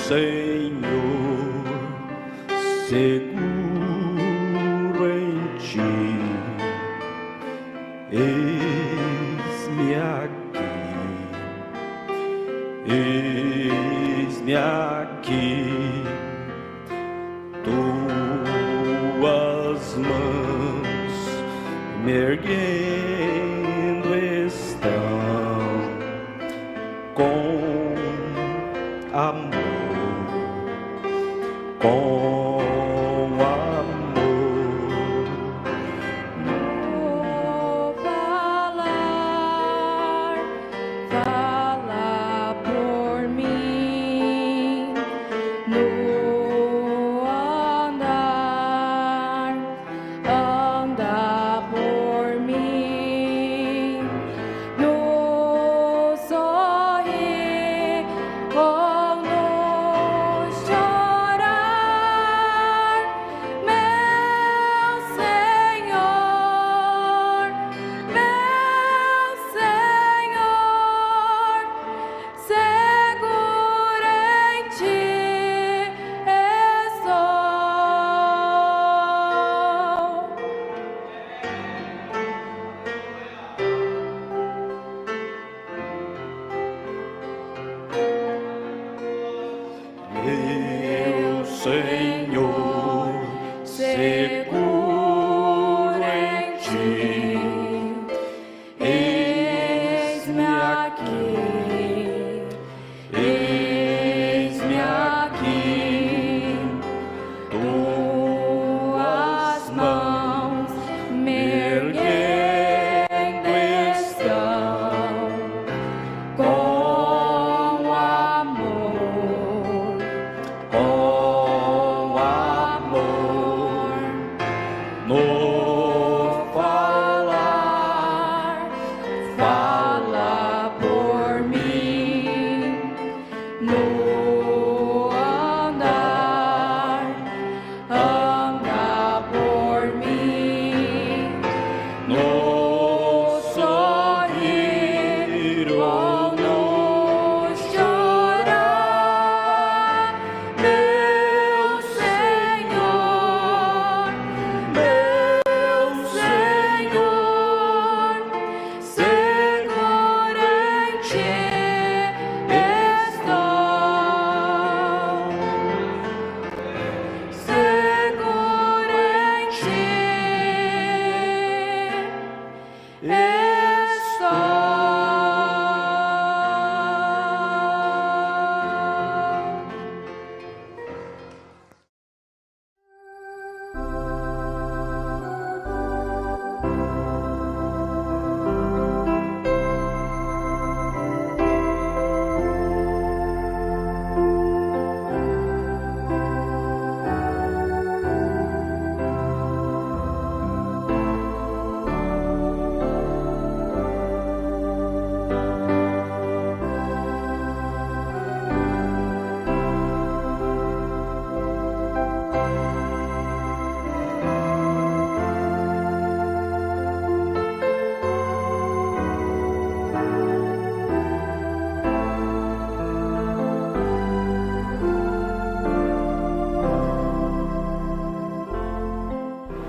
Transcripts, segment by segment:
Senhor, seguro em ti. Eis-me aqui, tuas mãos me erguendo estão com amor, com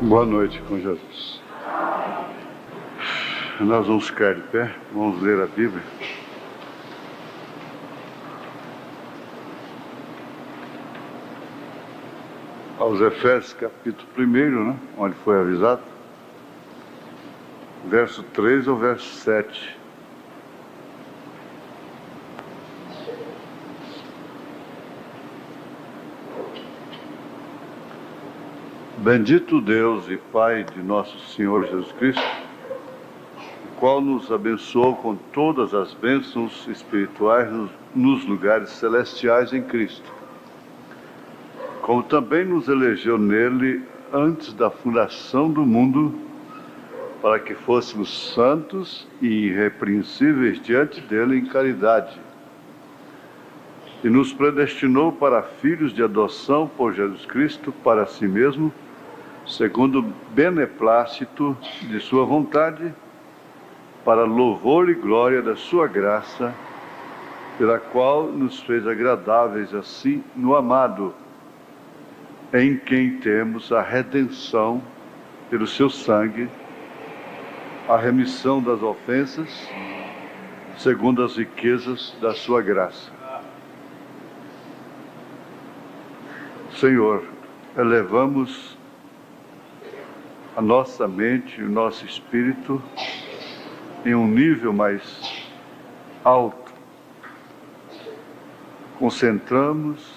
Boa noite com Jesus. Nós vamos ficar de pé, vamos ler a Bíblia. Aos Efésios, capítulo 1, né, onde foi avisado, verso 3 ao verso 7. Bendito Deus e Pai de nosso Senhor Jesus Cristo, o qual nos abençoou com todas as bênçãos espirituais nos lugares celestiais em Cristo, como também nos elegeu nele antes da fundação do mundo, para que fôssemos santos e irrepreensíveis diante dele em caridade, e nos predestinou para filhos de adoção por Jesus Cristo para si mesmo, segundo o beneplácito de sua vontade, para louvor e glória da sua graça, pela qual nos fez agradáveis assim no amado, em quem temos a redenção pelo seu sangue, a remissão das ofensas, segundo as riquezas da sua graça. Senhor, elevamos a nossa mente e o nosso espírito em um nível mais alto. Concentramos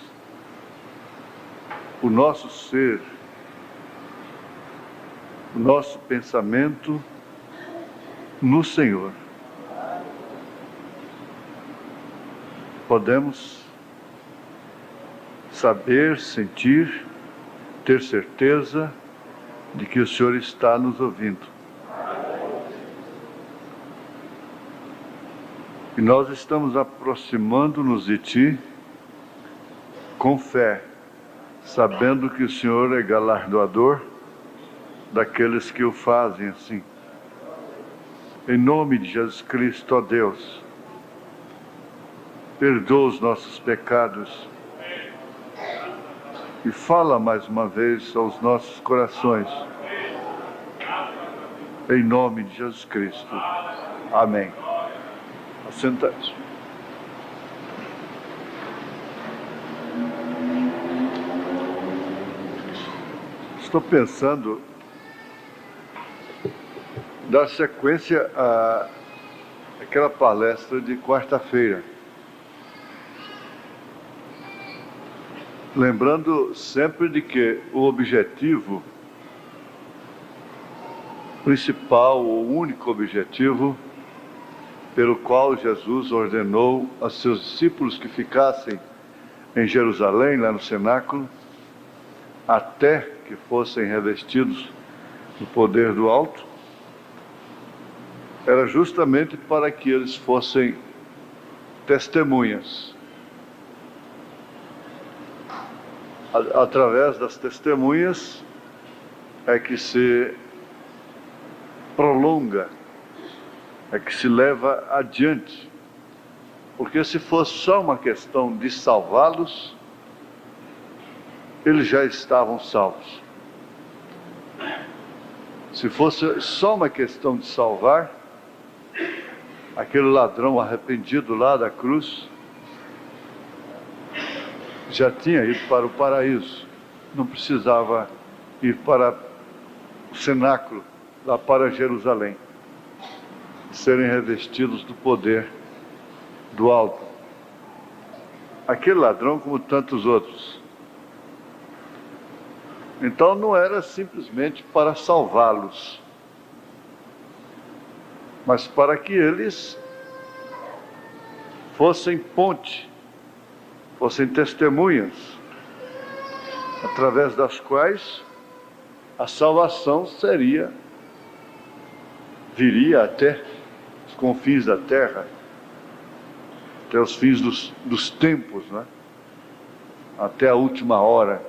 o nosso ser, o nosso pensamento no Senhor. Podemos saber, sentir, ter certeza de que o Senhor está nos ouvindo. E nós estamos aproximando-nos de Ti com fé, sabendo que o Senhor é galardoador daqueles que o fazem assim. Em nome de Jesus Cristo, ó Deus, perdoa os nossos pecados e fala mais uma vez aos nossos corações. Em nome de Jesus Cristo. Amém. Assenta-se. Estou pensando dar sequência àquela palestra de quarta-feira. Lembrando sempre de que o objetivo principal, o único objetivo pelo qual Jesus ordenou a seus discípulos que ficassem em Jerusalém, lá no cenáculo, até que fossem revestidos do poder do alto, era justamente para que eles fossem testemunhas. Através das testemunhas é que se prolonga, é que se leva adiante. Porque se fosse só uma questão de salvá-los, eles já estavam salvos. Se fosse só uma questão de salvar aquele ladrão arrependido lá da cruz, já tinha ido para o paraíso, não precisava ir para o cenáculo, lá para Jerusalém, serem revestidos do poder do alto. Aquele ladrão, como tantos outros. Então não era simplesmente para salvá-los, mas para que eles fossem ponte, fossem testemunhas, através das quais a salvação viria até os confins da terra, até os fins dos tempos, né? Até a última hora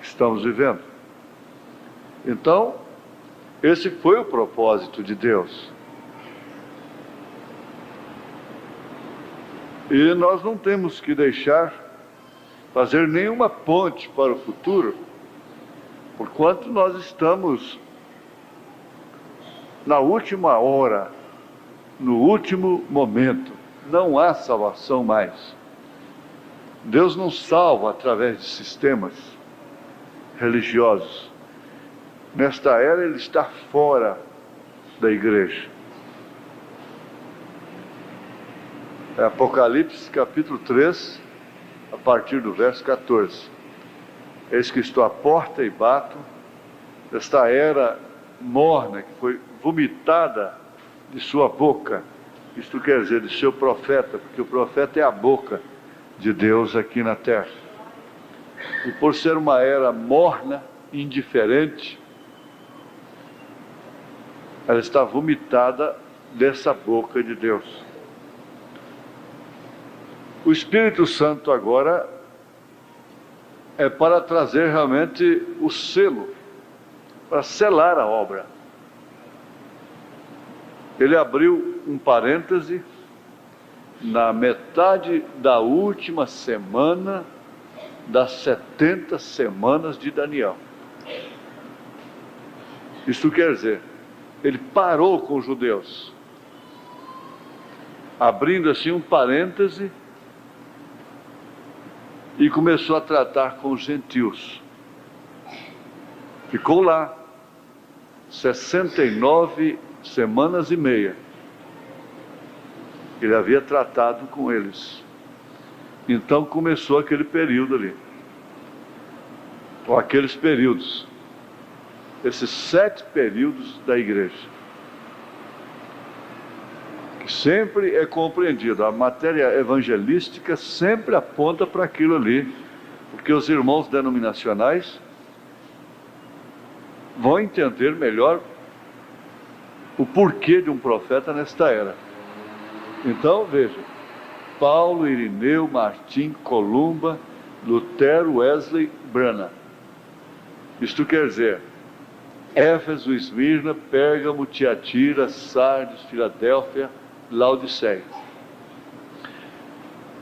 que estamos vivendo. Então, esse foi o propósito de Deus. E nós não temos que fazer nenhuma ponte para o futuro, porquanto nós estamos na última hora, no último momento. Não há salvação mais. Deus não salva através de sistemas religiosos. Nesta era Ele está fora da igreja. É Apocalipse capítulo 3, a partir do verso 14. Eis que estou à porta e bato. Esta era morna, que foi vomitada de sua boca, isto quer dizer, de seu profeta, porque o profeta é a boca de Deus aqui na terra. E por ser uma era morna, indiferente, ela está vomitada dessa boca de Deus. O Espírito Santo agora é para trazer realmente o selo, para selar a obra. Ele abriu um parêntese na metade da última semana das 70 semanas de Daniel. Isso quer dizer, ele parou com os judeus, abrindo assim um parêntese, e começou a tratar com os gentios. Ficou lá 69 semanas e meia. Ele havia tratado com eles. Então começou aquele período ali, ou aqueles períodos, esses 7 períodos da igreja, que sempre é compreendido. A matéria evangelística sempre aponta para aquilo ali, porque os irmãos denominacionais vão entender melhor o porquê de um profeta nesta era. Então, veja, Paulo, Irineu, Martim, Columba, Lutero, Wesley, Branham. Isto quer dizer, Éfeso, Esmirna, Pérgamo, Tiatira, Sardes, Filadélfia, Laodiceia.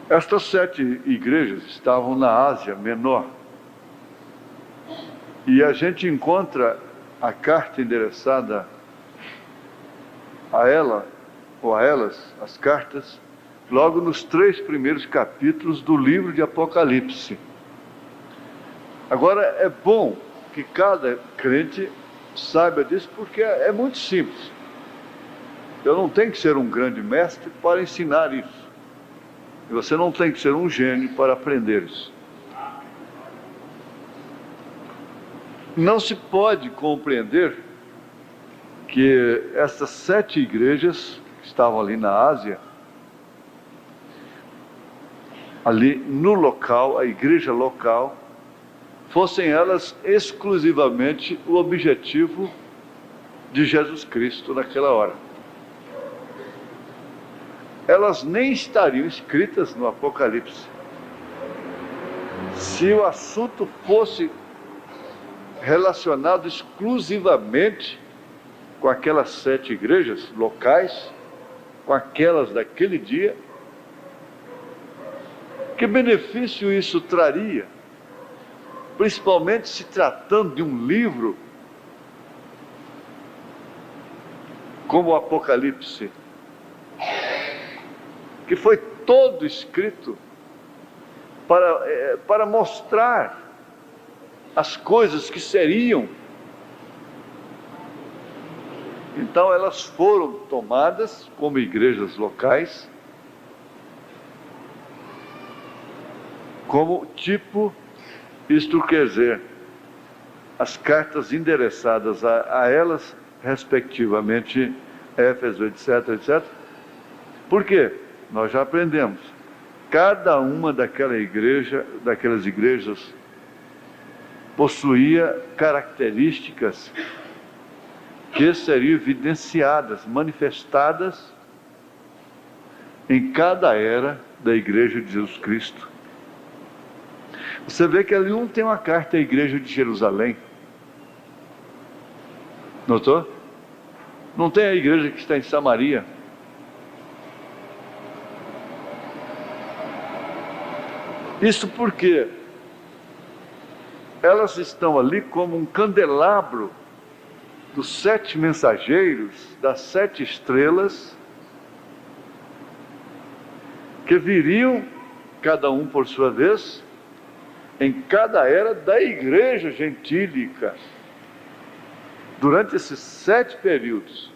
Estas 7 igrejas estavam na Ásia Menor. E a gente encontra a carta endereçada a ela, ou a elas, as cartas, logo nos 3 primeiros capítulos do livro de Apocalipse. Agora, é bom que cada crente saiba disso, porque é muito simples. Eu não tenho que ser um grande mestre para ensinar isso. E você não tem que ser um gênio para aprender isso. Não se pode compreender que essas 7 igrejas que estavam ali na Ásia, ali no local, a igreja local, fossem elas exclusivamente o objetivo de Jesus Cristo naquela hora. Elas nem estariam escritas no Apocalipse se o assunto fosse relacionado exclusivamente com aquelas 7 igrejas locais, com aquelas daquele dia. Que benefício isso traria? Principalmente se tratando de um livro como o Apocalipse, que foi todo escrito para mostrar as coisas que seriam. Então elas foram tomadas como igrejas locais, como tipo, isto quer dizer, as cartas endereçadas a elas, respectivamente, Éfeso, etc, etc. Por quê? Nós já aprendemos. Cada uma daquelas igrejas possuía características que seriam evidenciadas, manifestadas em cada era da igreja de Jesus Cristo. Você vê que ali não tem uma carta à igreja de Jerusalém. Notou? Não tem a igreja que está em Samaria. Isso porque elas estão ali como um candelabro dos 7 mensageiros, das 7 estrelas, que viriam, cada um por sua vez, em cada era da igreja gentílica, durante esses 7 períodos.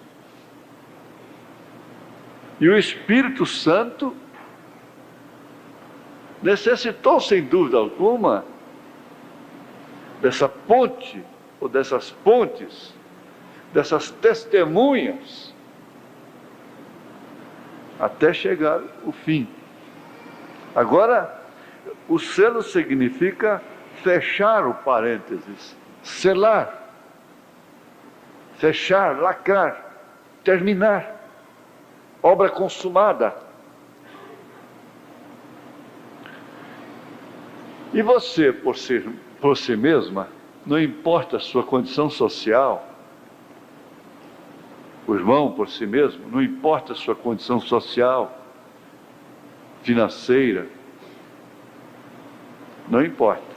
E o Espírito Santo necessitou, sem dúvida alguma, dessa ponte, ou dessas pontes, dessas testemunhas, até chegar o fim. Agora, o selo significa fechar o parênteses, selar, fechar, lacrar, terminar, obra consumada. E você, por si mesma, não importa a sua condição social, o irmão por si mesmo, não importa a sua condição social, financeira, não importa.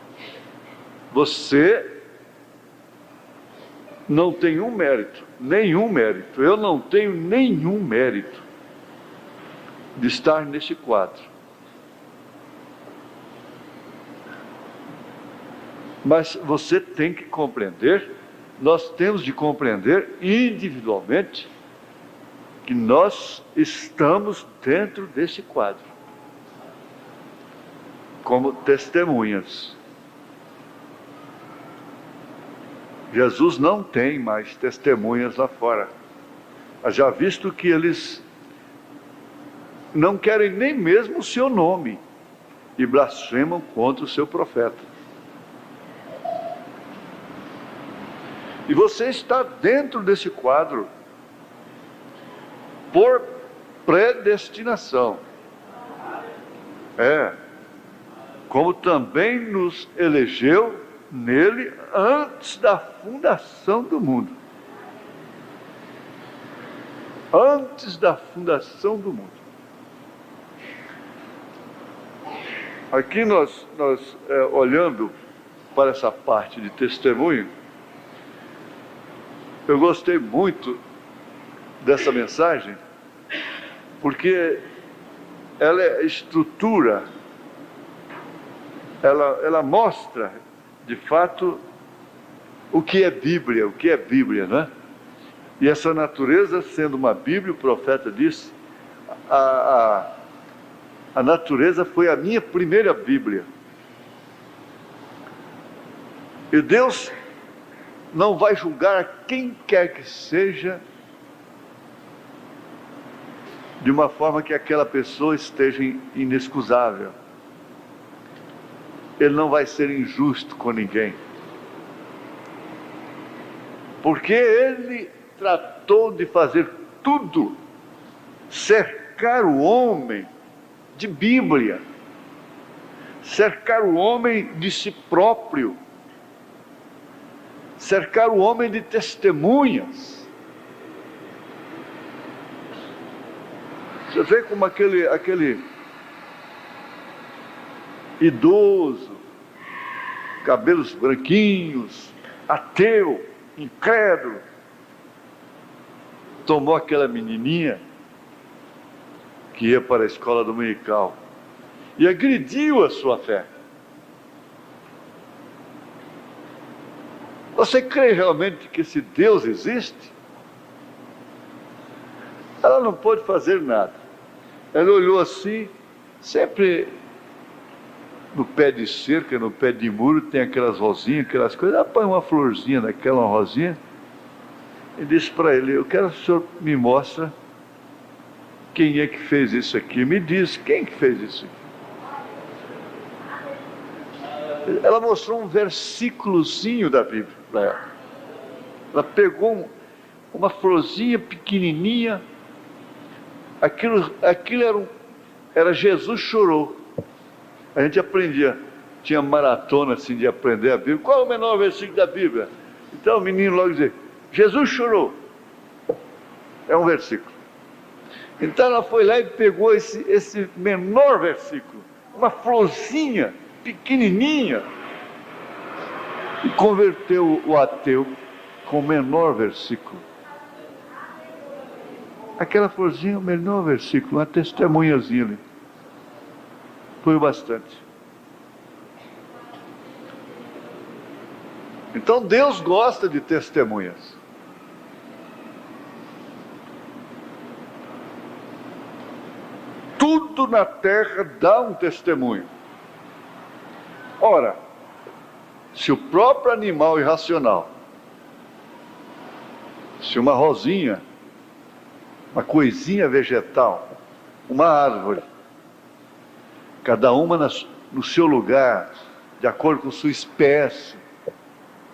Você não tem um mérito, nenhum mérito. Eu não tenho nenhum mérito de estar neste quadro. Mas você tem que compreender, nós temos de compreender individualmente que nós estamos dentro desse quadro, como testemunhas. Jesus não tem mais testemunhas lá fora. Já visto que eles não querem nem mesmo o seu nome e blasfemam contra o seu profeta. E você está dentro desse quadro por predestinação. Como também nos elegeu nele antes da fundação do mundo. Antes da fundação do mundo. Aqui nós olhando para essa parte de testemunho, eu gostei muito dessa mensagem, porque ela é estrutura, ela mostra, de fato, o que é Bíblia, não é? E essa natureza, sendo uma Bíblia, o profeta disse, a natureza foi a minha primeira Bíblia. E Deus não vai julgar quem quer que seja de uma forma que aquela pessoa esteja inexcusável. Ele não vai ser injusto com ninguém, porque Ele tratou de fazer tudo, cercar o homem de Bíblia, cercar o homem de si próprio, cercar o homem de testemunhas. Você vê como aquele idoso, cabelos branquinhos, ateu, incrédulo, tomou aquela menininha que ia para a escola dominical e agrediu a sua fé. Você crê realmente que esse Deus existe? Ela não pôde fazer nada. Ela olhou assim, sempre no pé de cerca, no pé de muro, tem aquelas rosinhas, aquelas coisas. Ela põe uma florzinha naquela rosinha e disse para ele: eu quero que o senhor me mostre quem é que fez isso aqui. Me diz, quem que fez isso aqui? Ela mostrou um versículozinho da Bíblia para ela. Ela pegou uma florzinha pequenininha. Aquilo era Jesus chorou. A gente aprendia, tinha maratona assim de aprender a Bíblia. Qual é o menor versículo da Bíblia? Então o menino logo dizia: Jesus chorou. É um versículo. Então ela foi lá e pegou esse menor versículo, uma florzinha pequenininha, e converteu o ateu com o menor versículo. Aquela florzinha, o menor versículo, uma testemunhazinha ali. Foi bastante. Então Deus gosta de testemunhas. Tudo na terra dá um testemunho. Ora, se o próprio animal irracional, se uma rosinha, uma coisinha vegetal, uma árvore, cada uma no seu lugar, de acordo com sua espécie,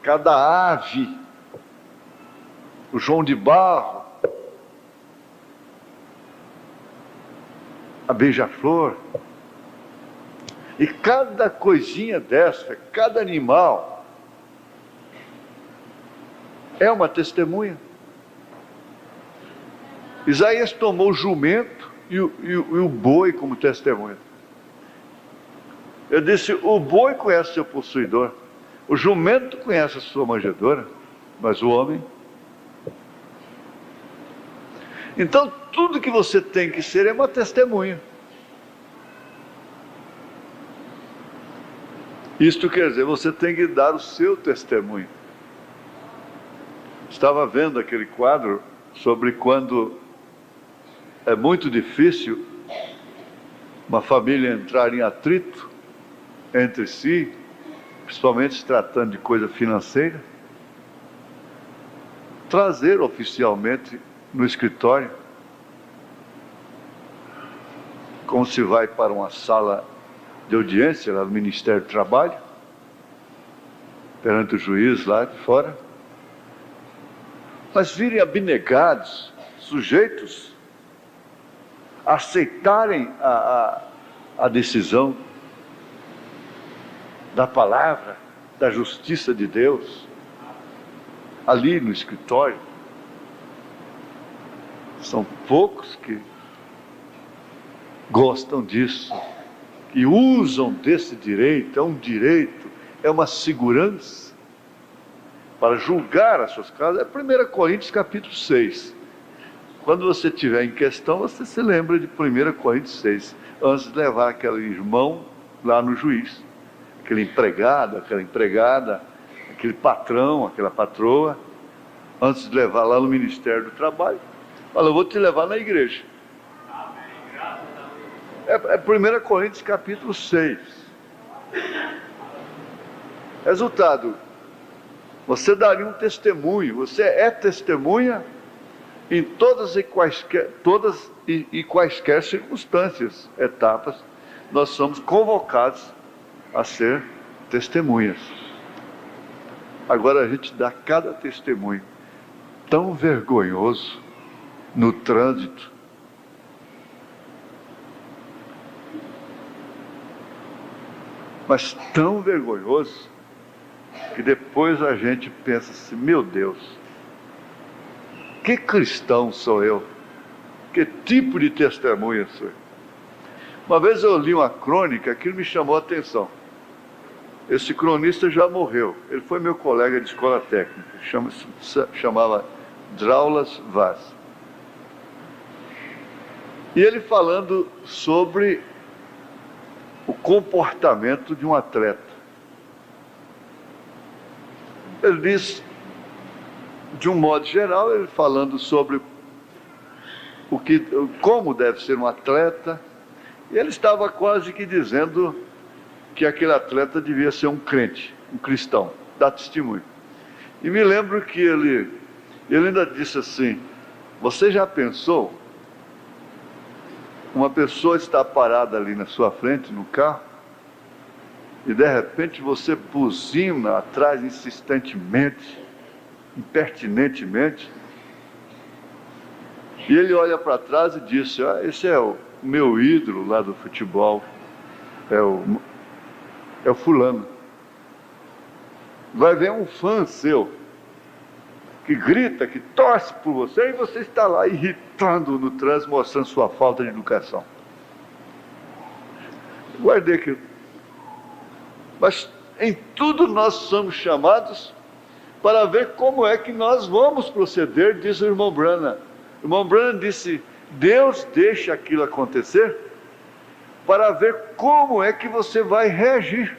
cada ave, o João de Barro, a beija-flor, e cada coisinha dessa, cada animal, é uma testemunha. Isaías tomou o jumento e o boi como testemunha. Eu disse, o boi conhece seu possuidor, o jumento conhece a sua manjedoura, mas o homem... Então, tudo que você tem que ser é uma testemunha. Isto quer dizer, você tem que dar o seu testemunho. Estava vendo aquele quadro sobre quando é muito difícil uma família entrar em atrito entre si, principalmente se tratando de coisa financeira, trazer oficialmente no escritório, como se vai para uma sala de audiência lá no Ministério do Trabalho, perante o juiz lá de fora, mas virem abnegados, sujeitos a aceitarem a decisão da palavra, da justiça de Deus, ali no escritório. São poucos que gostam disso, que usam desse direito, é um direito, é uma segurança para julgar as suas causas. É 1 Coríntios capítulo 6. Quando você estiver em questão, você se lembra de 1 Coríntios 6, antes de levar aquele irmão lá no juiz, aquele empregado, aquela empregada, aquele patrão, aquela patroa, antes de levar lá no Ministério do Trabalho, fala, eu vou te levar na igreja. É 1 Coríntios capítulo 6. Resultado, você daria um testemunho, você é testemunha em todas e quaisquer circunstâncias, etapas, nós somos convocados a ser testemunhas. Agora a gente dá cada testemunho tão vergonhoso no trânsito, mas tão vergonhoso, que depois a gente pensa assim, meu Deus, que cristão sou eu? Que tipo de testemunha sou eu? Uma vez eu li uma crônica, aquilo me chamou a atenção. Esse cronista já morreu, ele foi meu colega de escola técnica, chamava Draulas Vaz. E ele falando sobre o comportamento de um atleta. Ele diz, de um modo geral, ele falando sobre como deve ser um atleta, e ele estava quase que dizendo que aquele atleta devia ser um crente, um cristão, dar testemunho. E me lembro que ele ainda disse assim, você já pensou, uma pessoa está parada ali na sua frente, no carro, e de repente você buzina atrás insistentemente, impertinentemente, e ele olha para trás e diz, esse é o meu ídolo lá do futebol, é o fulano. Vai ver um fã seu, que grita, que torce por você, e você está lá irritando no trânsito, mostrando sua falta de educação. Guardei aquilo. Mas em tudo nós somos chamados para ver como é que nós vamos proceder, diz o irmão Branham. O irmão Branham disse, Deus deixa aquilo acontecer para ver como é que você vai reagir.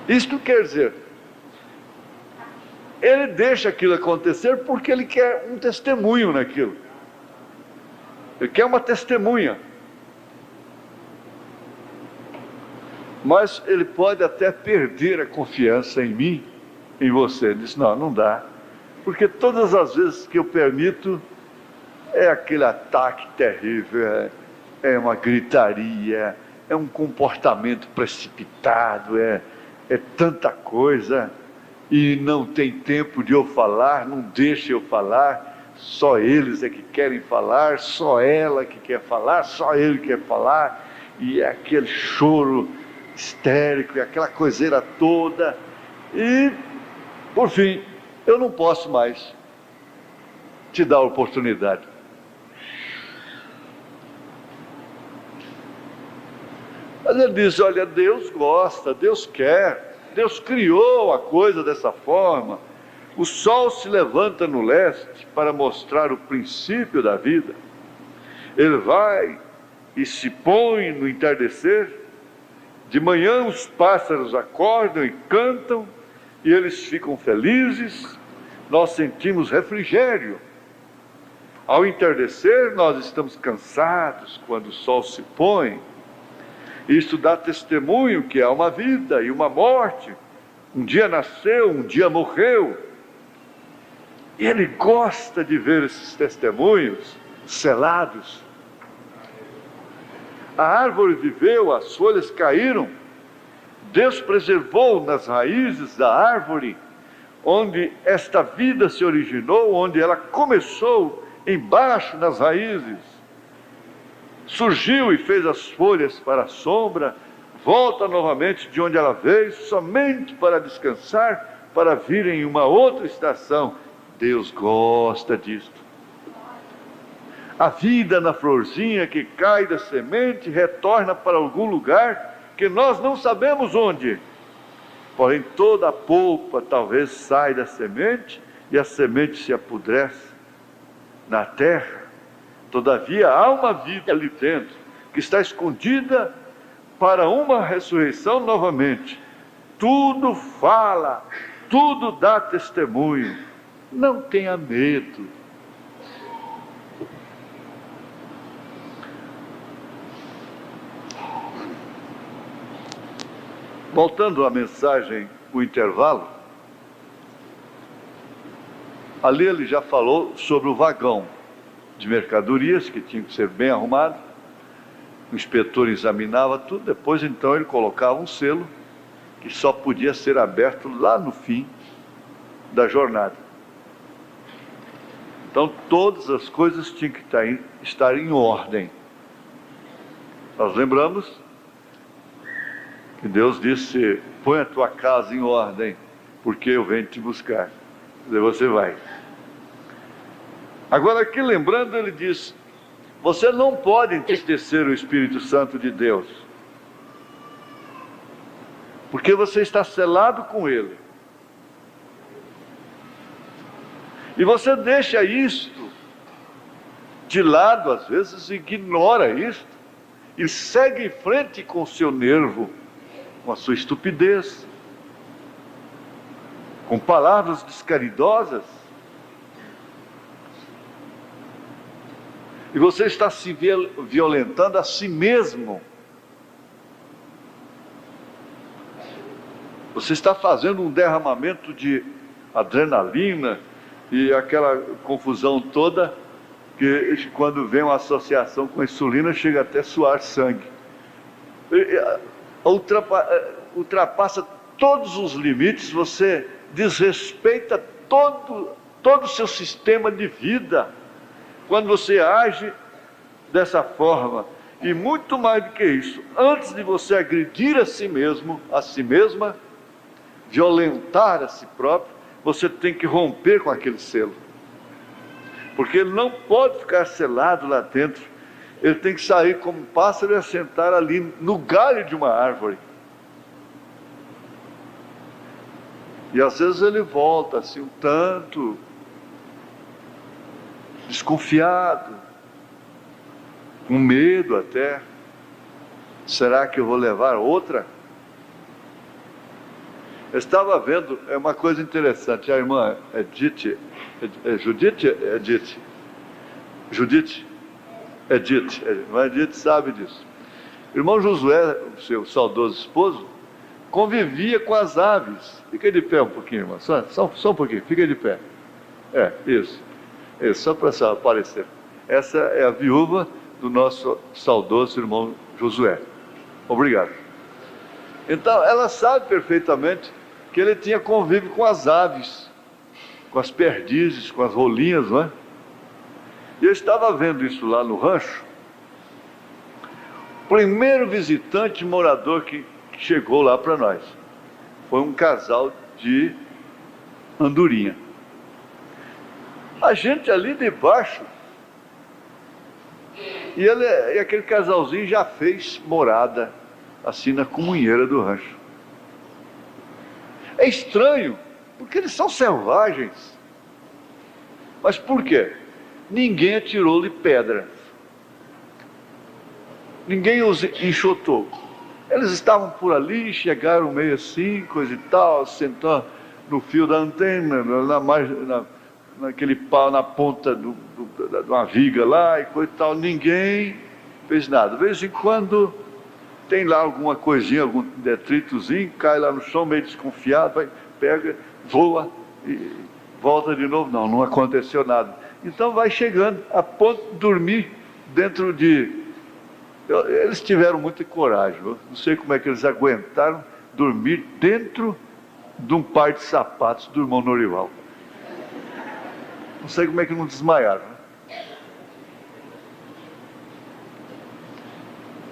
Isto quer dizer, ele deixa aquilo acontecer porque ele quer um testemunho naquilo. Ele quer uma testemunha. Mas ele pode até perder a confiança em mim, em você. Ele diz, não dá. Porque todas as vezes que eu permito, é aquele ataque terrível, é uma gritaria, é um comportamento precipitado, é tanta coisa, e não tem tempo de eu falar, não deixa eu falar, só eles é que querem falar, só ela que quer falar, só ele quer falar, e é aquele choro histérico, e aquela coiseira toda, e, por fim, eu não posso mais. te dá a oportunidade. Mas ele diz, olha, Deus gosta, Deus quer, Deus criou a coisa dessa forma. O sol se levanta no leste para mostrar o princípio da vida. Ele vai e se põe no entardecer. De manhã os pássaros acordam e cantam, e eles ficam felizes. Nós sentimos refrigério. Ao entardecer, nós estamos cansados quando o sol se põe. Isso dá testemunho que há uma vida e uma morte. Um dia nasceu, um dia morreu. E ele gosta de ver esses testemunhos selados. A árvore viveu, as folhas caíram. Deus preservou nas raízes da árvore, onde esta vida se originou, onde ela começou, embaixo nas raízes. Surgiu e fez as folhas para a sombra, volta novamente de onde ela veio, somente para descansar, para vir em uma outra estação. Deus gosta disto. A vida na florzinha que cai da semente retorna para algum lugar que nós não sabemos onde. Porém, toda a polpa talvez sai da semente e a semente se apodrece na terra. Todavia, há uma vida ali dentro que está escondida para uma ressurreição novamente. Tudo fala, tudo dá testemunho. Não tenha medo. Voltando à mensagem, o intervalo, ali ele já falou sobre o vagão de mercadorias que tinha que ser bem arrumado. O inspetor examinava tudo, depois então ele colocava um selo que só podia ser aberto lá no fim da jornada. Então todas as coisas tinham que estar em ordem. Nós lembramos que Deus disse, põe a tua casa em ordem, porque eu venho te buscar. Quer dizer, você vai. Agora aqui lembrando, ele diz, você não pode entristecer o Espírito Santo de Deus, porque você está selado com Ele. E você deixa isto de lado, às vezes ignora isto, e segue em frente com o seu nervo, com a sua estupidez, com palavras descaridosas. E você está se violentando a si mesmo. Você está fazendo um derramamento de adrenalina e aquela confusão toda, que quando vem uma associação com a insulina, chega até a suar sangue. Ultrapassa todos os limites, você desrespeita todo o seu sistema de vida, quando você age dessa forma. E muito mais do que isso, antes de você agredir a si mesmo, a si mesma, violentar a si próprio, você tem que romper com aquele selo, porque ele não pode ficar selado lá dentro. Ele tem que sair como um pássaro e assentar ali no galho de uma árvore. E às vezes ele volta assim um tanto desconfiado, com medo até. Será que eu vou levar outra? Eu estava vendo, é uma coisa interessante, a irmã Judite, a Edith sabe disso. O irmão Josué, o seu saudoso esposo, convivia com as aves. Fica de pé um pouquinho, irmã, só um pouquinho, fica de pé. Isso, só para aparecer. Essa é a viúva do nosso saudoso irmão Josué. Obrigado. Então, ela sabe perfeitamente que ele tinha convívio com as aves, com as perdizes, com as rolinhas, não é? E eu estava vendo isso lá no rancho. O primeiro visitante morador que chegou lá para nós foi um casal de andorinha. A gente ali debaixo, e aquele casalzinho já fez morada, assim, na comunheira do rancho. É estranho, porque eles são selvagens. Mas por quê? Ninguém atirou-lhe pedra. Ninguém os enxotou. Eles estavam por ali, chegaram meio assim, coisa e tal, sentando no fio da antena, naquele pau, na ponta de uma viga lá, e coisa e tal. Ninguém fez nada. De vez em quando tem lá alguma coisinha, algum detritozinho, cai lá no chão meio desconfiado, vai, pega, voa e volta de novo. Não aconteceu nada. Então vai chegando a ponto de dormir dentro de... Eles tiveram muita coragem. Eu não sei como é que eles aguentaram dormir dentro de um par de sapatos do irmão Norival. Não sei como é que não desmaiaram.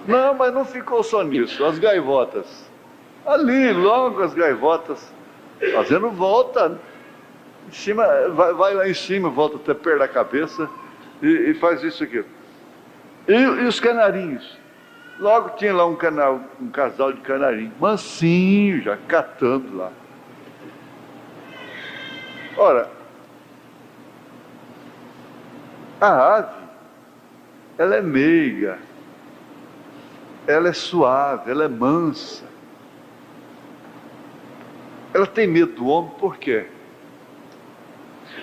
Não, mas não ficou só nisso. As gaivotas. Ali, logo as gaivotas, fazendo volta. Em cima, vai lá em cima, volta até perto da cabeça e faz isso aqui. E os canarinhos. Logo tinha lá um casal de canarinho, mansinho, já catando lá. Ora, a ave, ela é meiga, ela é suave, ela é mansa. Ela tem medo do homem, por quê?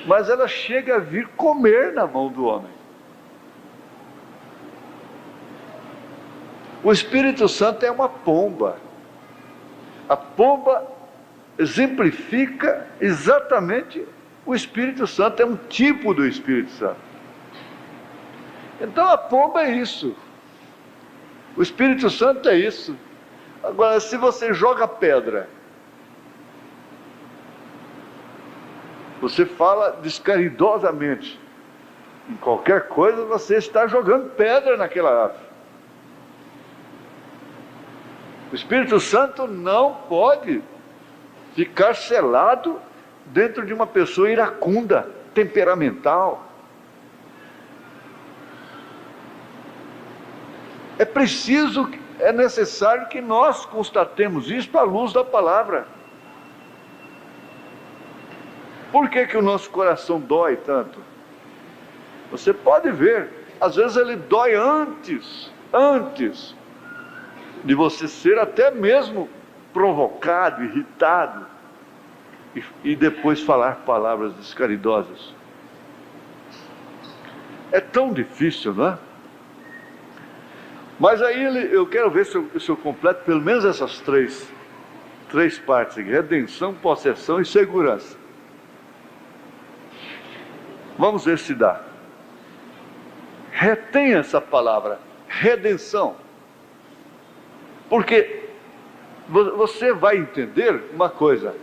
Mas ela chega a vir comer na mão do homem. O Espírito Santo é uma pomba. A pomba exemplifica exatamente o Espírito Santo, é um tipo do Espírito Santo. Então a pomba é isso. O Espírito Santo é isso. Agora, se você joga pedra, você fala descaridosamente, em qualquer coisa você está jogando pedra naquela ave. O Espírito Santo não pode ficar selado dentro de uma pessoa iracunda, temperamental. É necessário que nós constatemos isso à luz da palavra. Por que o nosso coração dói tanto? Você pode ver, às vezes ele dói antes de você ser até mesmo provocado, irritado, e depois falar palavras descaridosas. É tão difícil, não é? Mas aí eu quero ver se eu completo pelo menos essas três partes aqui: redenção, possessão e segurança. Vamos ver se dá. Retenha essa palavra, redenção. Porque você vai entender uma coisa,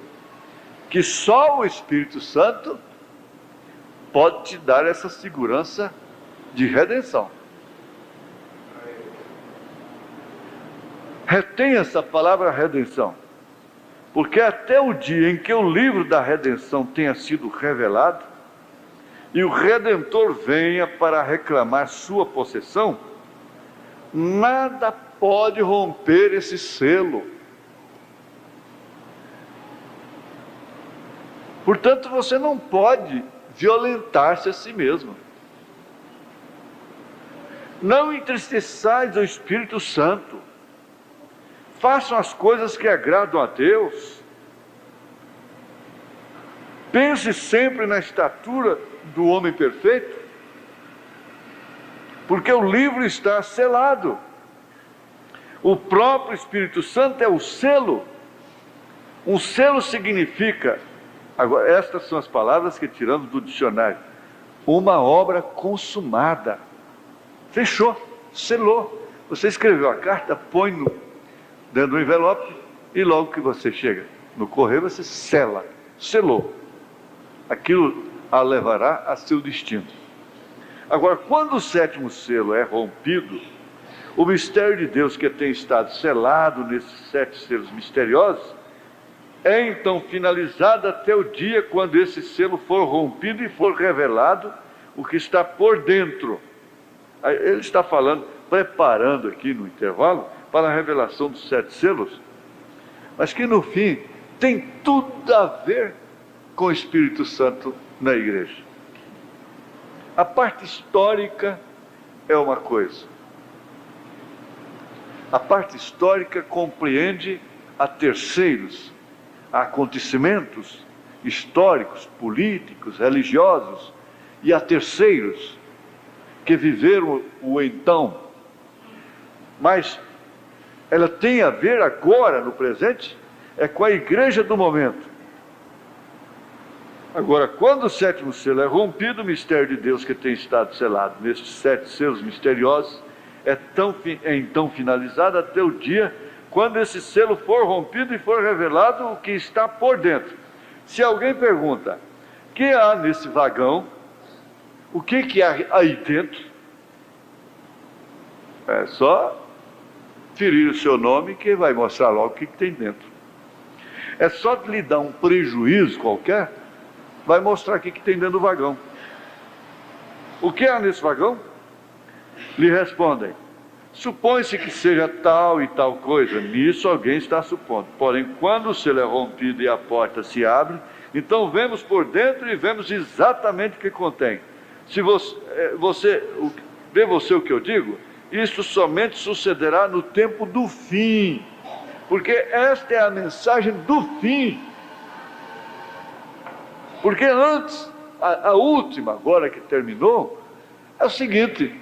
que só o Espírito Santo pode te dar essa segurança de redenção. Retenha essa palavra redenção, porque até o dia em que o livro da redenção tenha sido revelado, e o Redentor venha para reclamar sua possessão, nada pode romper esse selo. Portanto, você não pode violentar-se a si mesmo. Não entristeçais o Espírito Santo. Façam as coisas que agradam a Deus. Pense sempre na estatura do homem perfeito, porque o livro está selado. O próprio Espírito Santo é o selo. Um selo significa, agora estas são as palavras que tiramos do dicionário, uma obra consumada. Fechou, selou. Você escreveu a carta, põe dentro do envelope, e logo que você chega no correio, você sela, selou. Aquilo a levará a seu destino. Agora, quando o sétimo selo é rompido, o mistério de Deus que tem estado selado nesses 7 selos misteriosos, é então finalizada até o dia quando esse selo for rompido e for revelado o que está por dentro. Ele está falando, preparando aqui no intervalo para a revelação dos 7 selos, mas que no fim tem tudo a ver com o Espírito Santo na igreja. A parte histórica é uma coisa. A parte histórica compreende a terceiros, a acontecimentos históricos, políticos, religiosos, e a terceiros que viveram o então. Mas ela tem a ver agora, no presente, é com a igreja do momento. Agora, quando o 7º selo é rompido, o mistério de Deus que tem estado selado nesses 7 selos misteriosos é então finalizado até o dia quando esse selo for rompido e for revelado o que está por dentro. Se alguém pergunta, o que há nesse vagão? O que há aí dentro? É só ferir o seu nome que vai mostrar logo o que tem dentro. É só lhe dar um prejuízo qualquer, vai mostrar o que tem dentro do vagão. O que há nesse vagão? Lhe respondem, supõe-se que seja tal e tal coisa. Nisso alguém está supondo. Porém, quando o selo é rompido e a porta se abre, então vemos por dentro e vemos exatamente o que contém. Se vê você o que eu digo? Isto somente sucederá no tempo do fim, porque esta é a mensagem do fim. Porque antes, a última, agora que terminou, é o seguinte: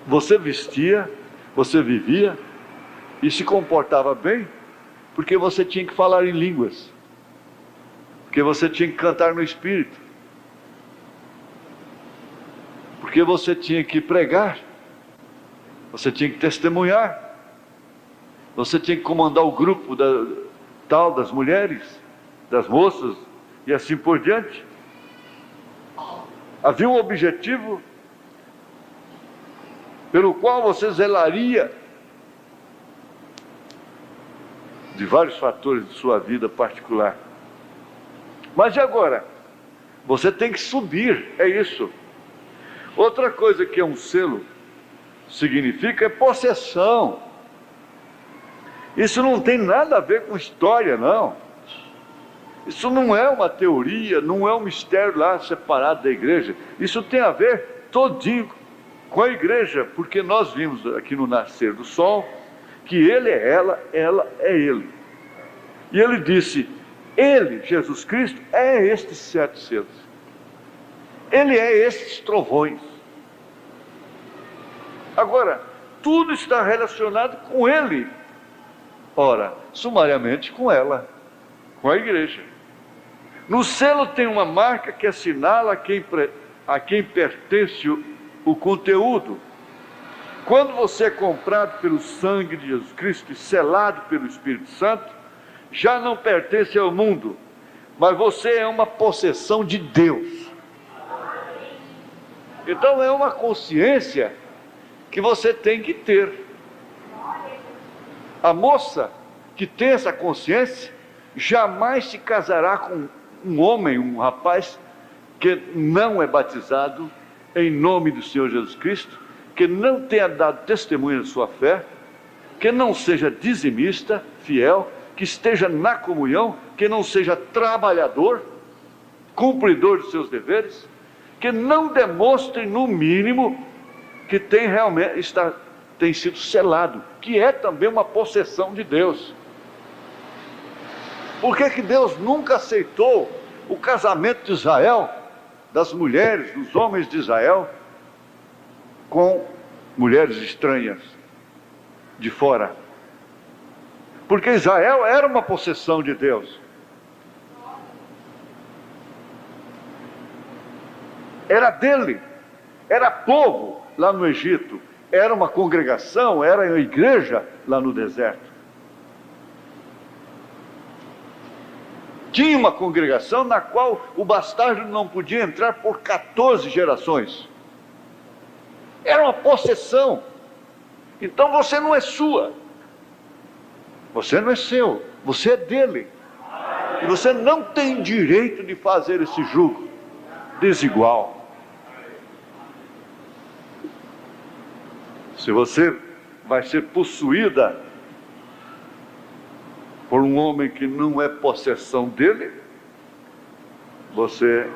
você vestia, você vivia e se comportava bem, porque você tinha que falar em línguas, porque você tinha que cantar no Espírito, porque você tinha que pregar, você tinha que testemunhar, você tinha que comandar o grupo das mulheres, das moças, e assim por diante. Havia um objetivo pelo qual você zelaria de vários fatores de sua vida particular. Mas e agora? Você tem que subir, é isso. Outra coisa que é um selo significa é possessão. Isso não tem nada a ver com história, não. Isso não é uma teoria, não é um mistério lá separado da igreja. Isso tem a ver todinho com a igreja, porque nós vimos aqui no nascer do sol que ele é ela é ele. E ele disse, ele, Jesus Cristo, é estes 7 selos. Ele é estes trovões. Agora, tudo está relacionado com ele. Ora, sumariamente com ela, com a igreja. No selo tem uma marca que assinala a quem pertence o conteúdo. Quando você é comprado pelo sangue de Jesus Cristo e selado pelo Espírito Santo, já não pertence ao mundo, mas você é uma possessão de Deus. Então é uma consciência que você tem que ter. A moça que tem essa consciência jamais se casará com um homem, um rapaz que não é batizado em nome do Senhor Jesus Cristo, que não tenha dado testemunho de sua fé, que não seja dizimista, fiel, que esteja na comunhão, que não seja trabalhador, cumpridor dos seus deveres, que não demonstre no mínimo que tem sido selado, que é também uma possessão de Deus. Por que Deus nunca aceitou o casamento de Israel, das mulheres, dos homens de Israel, com mulheres estranhas de fora? Porque Israel era uma possessão de Deus. Era dele, era povo lá no Egito, era uma congregação, era uma igreja lá no deserto. Tinha uma congregação na qual o bastardo não podia entrar por 14 gerações. Era uma possessão. Então você não é sua. Você não é seu, você é dele. E você não tem direito de fazer esse jugo desigual. Se você vai ser possuída por um homem que não é possessão dele, você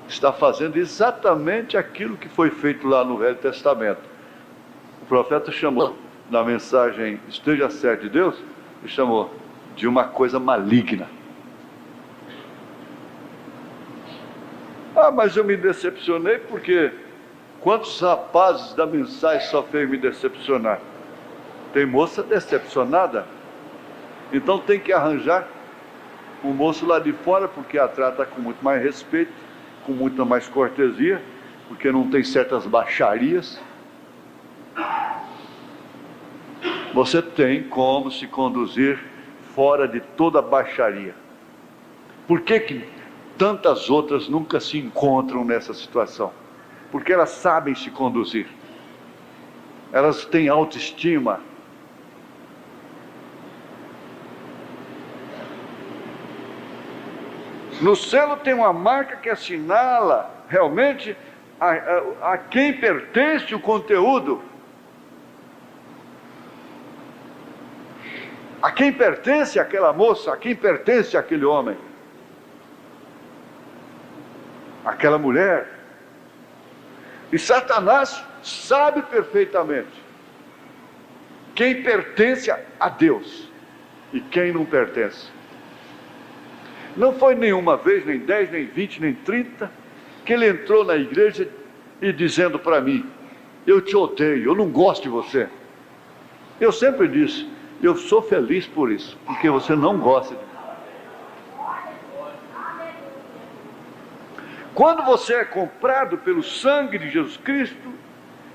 está fazendo exatamente aquilo que foi feito lá no Velho Testamento. O profeta chamou, na mensagem Esteja Certo de Deus, ele chamou de uma coisa maligna. Ah, mas eu me decepcionei porque quantos rapazes da mensagem só fez me decepcionar? Tem moça decepcionada? Então tem que arranjar um moço lá de fora, porque a trata com muito mais respeito, com muita mais cortesia, porque não tem certas baixarias. Você tem como se conduzir fora de toda baixaria. Por que tantas outras nunca se encontram nessa situação? Porque elas sabem se conduzir. Elas têm autoestima. No selo tem uma marca que assinala realmente a quem pertence o conteúdo. A quem pertence aquela moça, a quem pertence aquele homem. Aquela mulher. E Satanás sabe perfeitamente quem pertence a Deus e quem não pertence. Não foi nenhuma vez, nem 10, nem 20, nem 30, que ele entrou na igreja e dizendo para mim: eu te odeio, eu não gosto de você. Eu sempre disse: eu sou feliz por isso, porque você não gosta de mim. Quando você é comprado pelo sangue de Jesus Cristo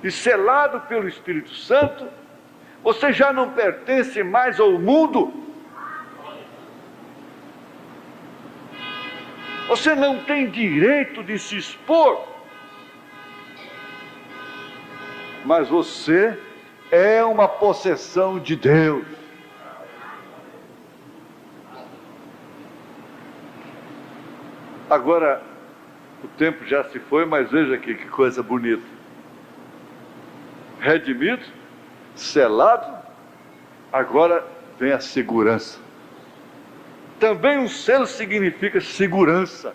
e selado pelo Espírito Santo, você já não pertence mais ao mundo. Você não tem direito de se expor. Mas você é uma possessão de Deus. Agora, o tempo já se foi, mas veja aqui que coisa bonita. Redimido, selado, agora vem a segurança. Também um selo significa segurança.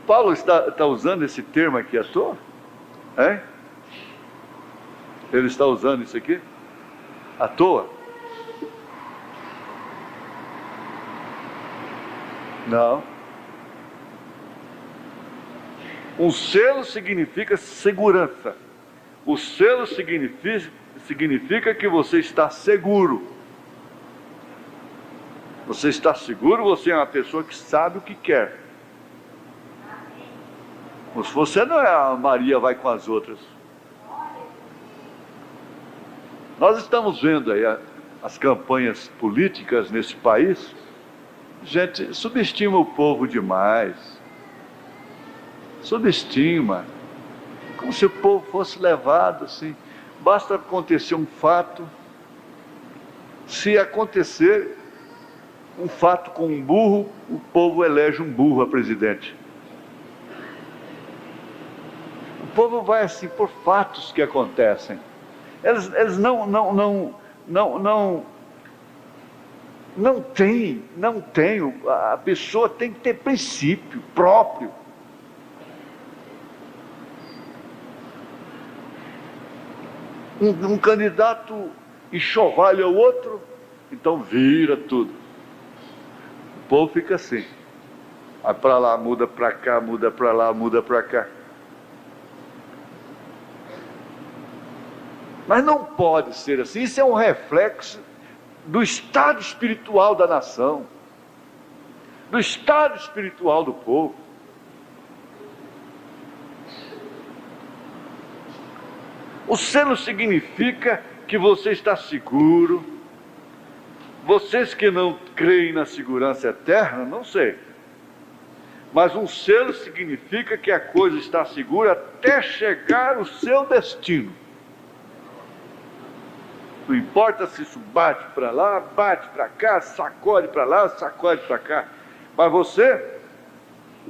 Paulo está usando esse termo aqui à toa? Hein? Ele está usando isso aqui à toa? Não. Um selo significa segurança. O selo significa que você está seguro. Você está seguro, você é uma pessoa que sabe o que quer. Mas você não é a Maria vai com as outras. Nós estamos vendo aí as campanhas políticas nesse país. Gente, subestima o povo demais. Subestima. Como se o povo fosse levado assim. Basta acontecer um fato. Se acontecer um fato com um burro, o povo elege um burro a presidente. O povo vai assim por fatos que acontecem. Eles não tem, a pessoa tem que ter princípio próprio. Um candidato enxovalha o outro, então vira tudo. O povo fica assim. Vai para lá, muda para cá, muda para lá, muda para cá. Mas não pode ser assim. Isso é um reflexo do estado espiritual da nação, do estado espiritual do povo. O selo significa que você está seguro. Vocês que não creem na segurança eterna, não sei. Mas um selo significa que a coisa está segura até chegar o seu destino. Não importa se isso bate para lá, bate para cá, sacode para lá, sacode para cá. Mas você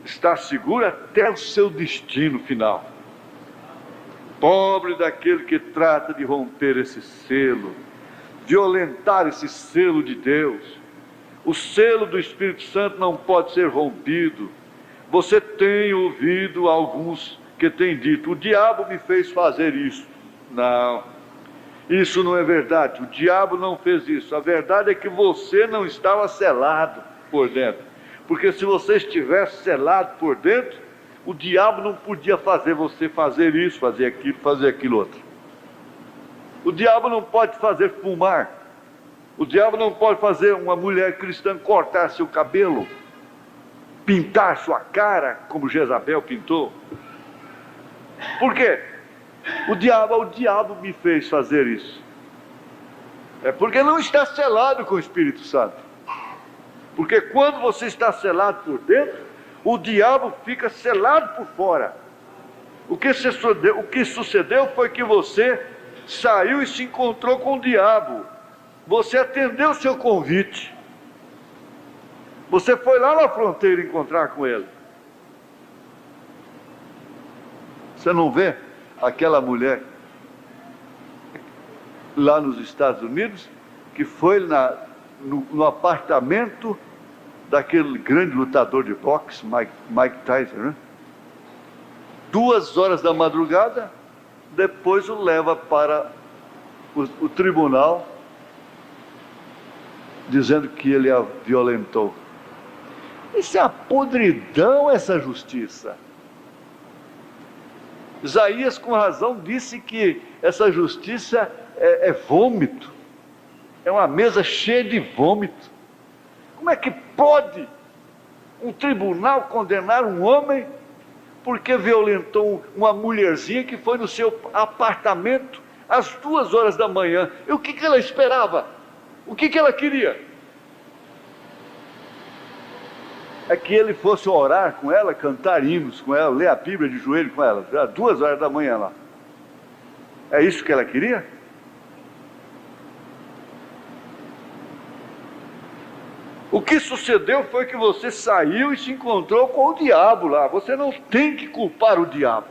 está seguro até o seu destino final. Pobre daquele que trata de romper esse selo, violentar esse selo de Deus. O selo do Espírito Santo não pode ser rompido. Você tem ouvido alguns que têm dito: o diabo me fez fazer isso. Não, isso não é verdade. O diabo não fez isso. A verdade é que você não estava selado por dentro. Porque se você estivesse selado por dentro, o diabo não podia fazer você fazer isso, fazer aquilo outro. O diabo não pode fazer fumar. O diabo não pode fazer uma mulher cristã cortar seu cabelo, pintar sua cara, como Jezabel pintou. Por quê? O diabo me fez fazer isso. É porque não está selado com o Espírito Santo. Porque quando você está selado por dentro, o diabo fica selado por fora. O que sucedeu foi que você saiu e se encontrou com o diabo. Você atendeu o seu convite. Você foi lá na fronteira encontrar com ele. Você não vê aquela mulher lá nos Estados Unidos que foi no apartamento daquele grande lutador de boxe, Mike Tyson, né? 2 horas da madrugada, depois o leva para o tribunal, dizendo que ele a violentou. Isso é a podridão, essa justiça. Isaías, com razão, disse que essa justiça é vômito. É uma mesa cheia de vômito. Como é que pode um tribunal condenar um homem porque violentou uma mulherzinha que foi no seu apartamento às 2 horas da manhã? E o que ela esperava? O que ela queria? É que ele fosse orar com ela, cantar hinos com ela, ler a Bíblia de joelho com ela, às 2 horas da manhã lá. É isso que ela queria? O que sucedeu foi que você saiu e se encontrou com o diabo lá. Você não tem que culpar o diabo.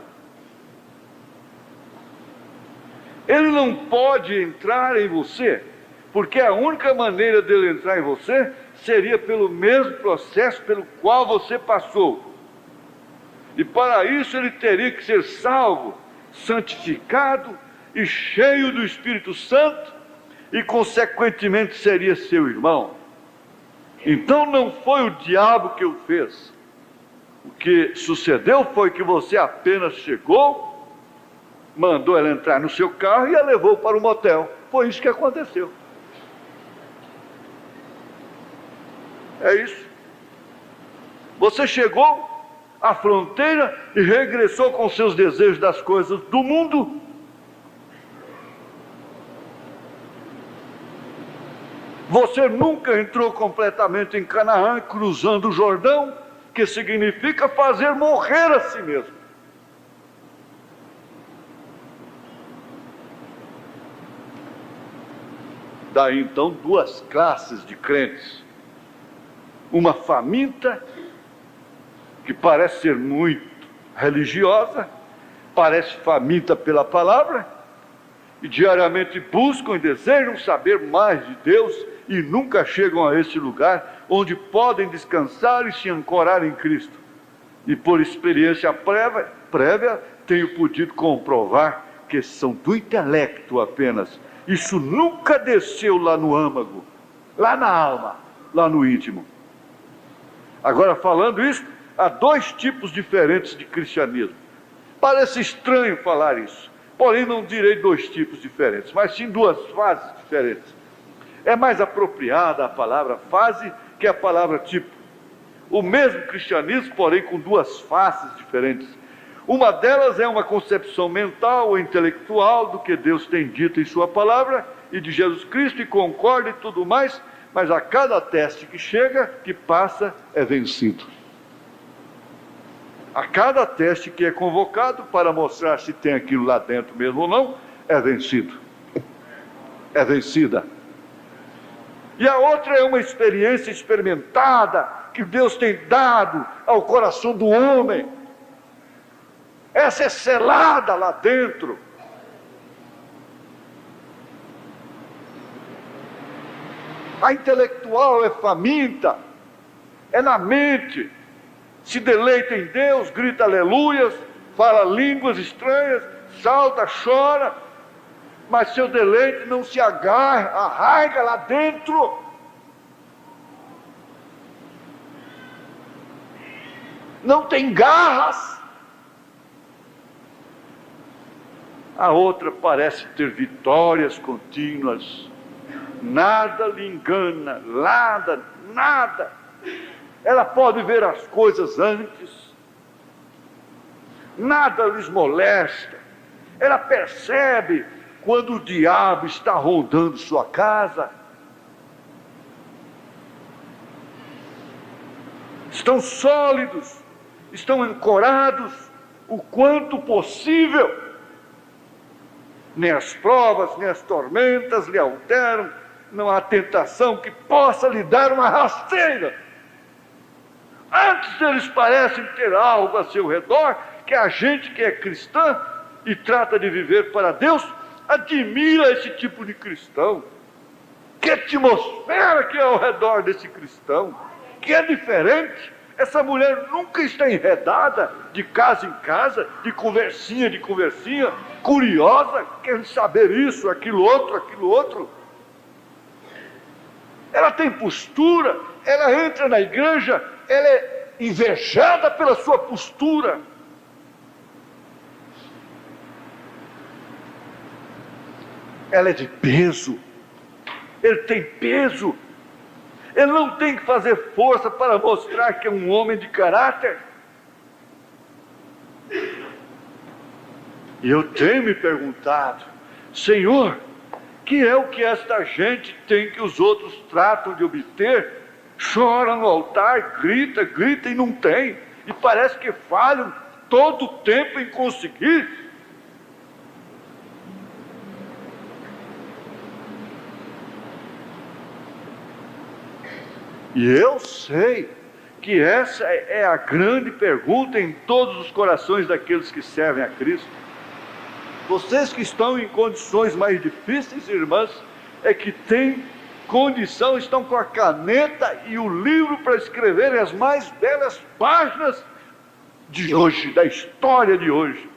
Ele não pode entrar em você, porque a única maneira dele entrar em você seria pelo mesmo processo pelo qual você passou. E para isso ele teria que ser salvo, santificado e cheio do Espírito Santo, e consequentemente seria seu irmão. Então não foi o diabo que o fez. O que sucedeu foi que você apenas chegou, mandou ela entrar no seu carro e a levou para o motel. Foi isso que aconteceu. É isso. Você chegou à fronteira e regressou com seus desejos das coisas do mundo. Você nunca entrou completamente em Canaã, cruzando o Jordão, que significa fazer morrer a si mesmo. Daí então 2 classes de crentes. Uma faminta, que parece ser muito religiosa, parece faminta pela palavra, e diariamente buscam e desejam saber mais de Deus, e nunca chegam a esse lugar onde podem descansar e se ancorar em Cristo. E por experiência prévia tenho podido comprovar que são do intelecto apenas. Isso nunca desceu lá no âmago, lá na alma, lá no íntimo. Agora, falando isso, há 2 tipos diferentes de cristianismo. Parece estranho falar isso, porém não direi 2 tipos diferentes, mas sim 2 fases diferentes. É mais apropriada a palavra fase que a palavra tipo. O mesmo cristianismo, porém com 2 faces diferentes. Uma delas é uma concepção mental ou intelectual do que Deus tem dito em sua palavra e de Jesus Cristo, e concorda e tudo mais, mas a cada teste que chega, que passa, é vencido. A cada teste que é convocado para mostrar se tem aquilo lá dentro mesmo ou não, é vencido. é vencida. E a outra é uma experiência experimentada que Deus tem dado ao coração do homem. Essa é selada lá dentro. A intelectual é faminta, é na mente, se deleita em Deus, grita aleluias, fala línguas estranhas, salta, chora, mas seu deleite não se arraiga lá dentro. Não tem garras. A outra parece ter vitórias contínuas. Nada lhe engana, nada. Ela pode ver as coisas antes. Nada lhes molesta. Ela percebe quando o diabo está rondando sua casa. Estão sólidos, estão ancorados o quanto possível. Nem as provas, nem as tormentas lhe alteram. Não há tentação que possa lhe dar uma rasteira. Antes eles parecem ter algo a seu redor, que a gente que é cristã e trata de viver para Deus, admira esse tipo de cristão. Que atmosfera que é ao redor desse cristão, que é diferente. Essa mulher nunca está enredada de casa em casa, de conversinha, curiosa, querendo saber isso, aquilo outro. Ela tem postura, ela entra na igreja, ela é invejada pela sua postura. Ela é de peso, ele tem peso, ele não tem que fazer força para mostrar que é um homem de caráter. E eu tenho me perguntado, Senhor, que é o que esta gente tem que os outros tratam de obter? Chora no altar, grita e não tem, e parece que falham todo o tempo em conseguir. E eu sei que essa é a grande pergunta em todos os corações daqueles que servem a Cristo. Vocês que estão em condições mais difíceis, irmãs, é que têm condição, estão com a caneta e o livro para escreverem as mais belas páginas de hoje, da história de hoje.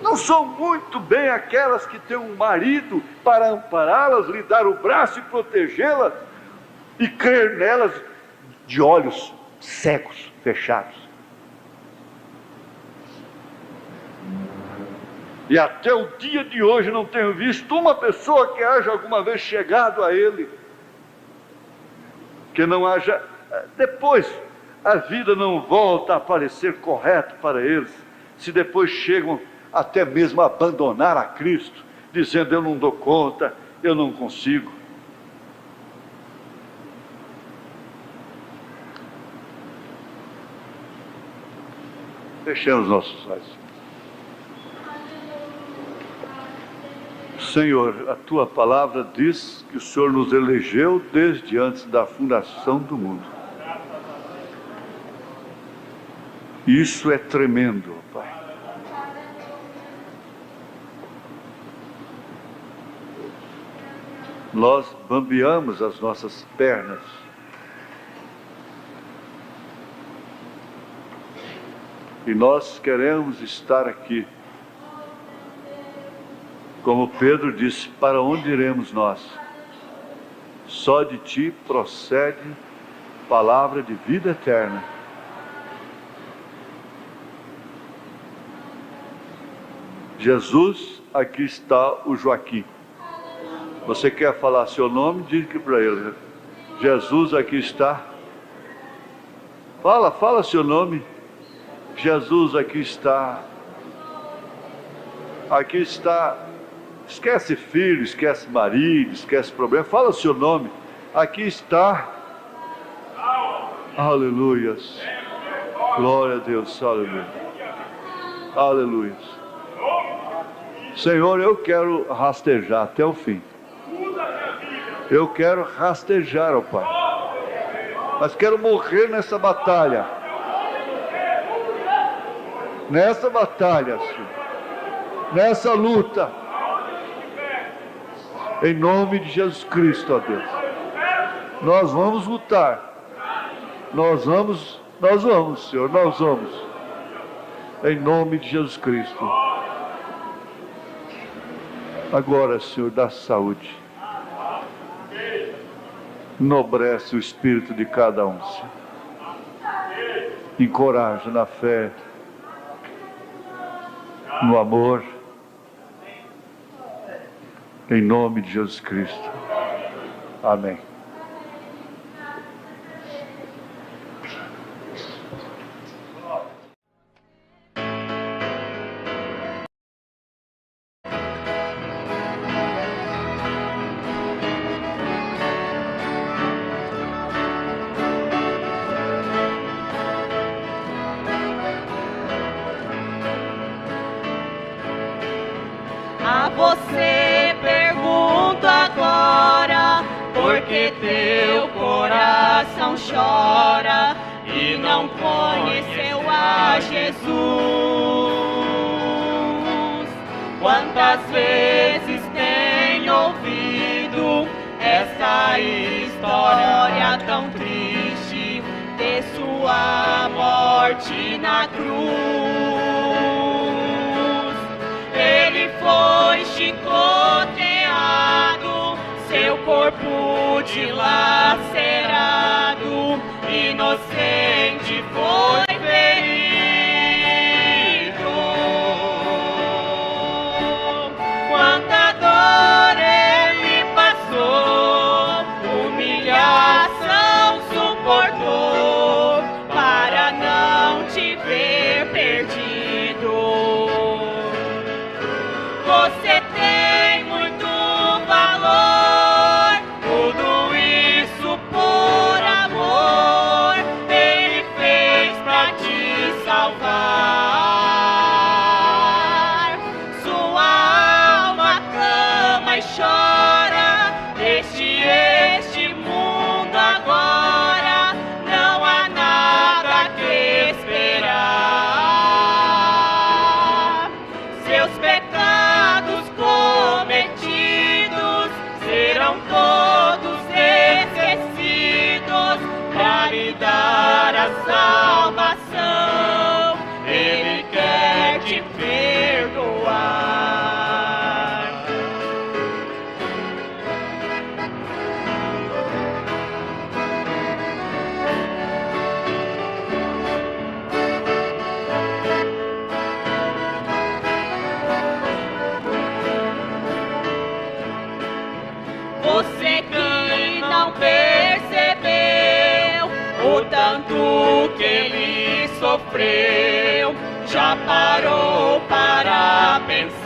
Não são muito bem aquelas que têm um marido para ampará-las, lhe dar o braço e protegê-las, e crer nelas de olhos cegos, fechados. E até o dia de hoje não tenho visto uma pessoa que haja alguma vez chegado a ele, que não haja, depois a vida não volta a parecer correto para eles, se depois chegam até mesmo a abandonar a Cristo, dizendo: eu não dou conta, eu não consigo. Fechemos nossos olhos. Senhor, a Tua palavra diz que o Senhor nos elegeu desde antes da fundação do mundo. Isso é tremendo, Pai. Nós bambeamos as nossas pernas. E nós queremos estar aqui. Como Pedro disse: para onde iremos nós? Só de Ti procede palavra de vida eterna. Jesus, aqui está o Joaquim. Você quer falar seu nome? Diga para ele: Jesus, aqui está. Fala seu nome. Jesus, aqui está. Aqui está. Esquece filho, esquece marido, esquece problema. Fala o seu nome. Aqui está. Aleluias. Glória a Deus. Aleluia. Aleluia. Senhor, eu quero rastejar até o fim. Eu quero rastejar, ó Pai. Mas quero morrer nessa batalha. Nessa batalha, Senhor. Nessa luta. Em nome de Jesus Cristo, ó Deus. Nós vamos lutar. Nós vamos, Senhor, nós vamos. Em nome de Jesus Cristo. Agora, Senhor, dá saúde. Nobrece o espírito de cada um, Senhor. Encoraja na fé, no amor. Em nome de Jesus Cristo. Amém. A você pergunto agora, porque teu coração chora e não conheceu a Jesus. Quantas vezes tem ouvido essa história tão triste de sua morte na cruz? Ele foi chicoteado, seu corpo dilacerado, inocente foi ferido. Quanta dor ele passou, humilhação suportou, para não te ver perdido. Você tem muito valor, tudo isso por amor, Ele fez pra te salvar. Sua alma clama e chora, deixe este mundo agora, não há nada que esperar. Seus pecados cometidos serão todos esquecidos, para lhe dar a salvação, Ele quer te perdoar. Você que não percebeu o tanto que ele sofreu, já parou para pensar?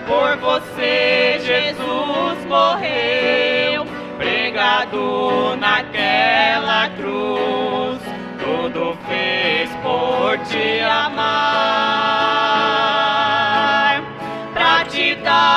Por você Jesus morreu, pregado naquela cruz, tudo fez por te amar, pra te dar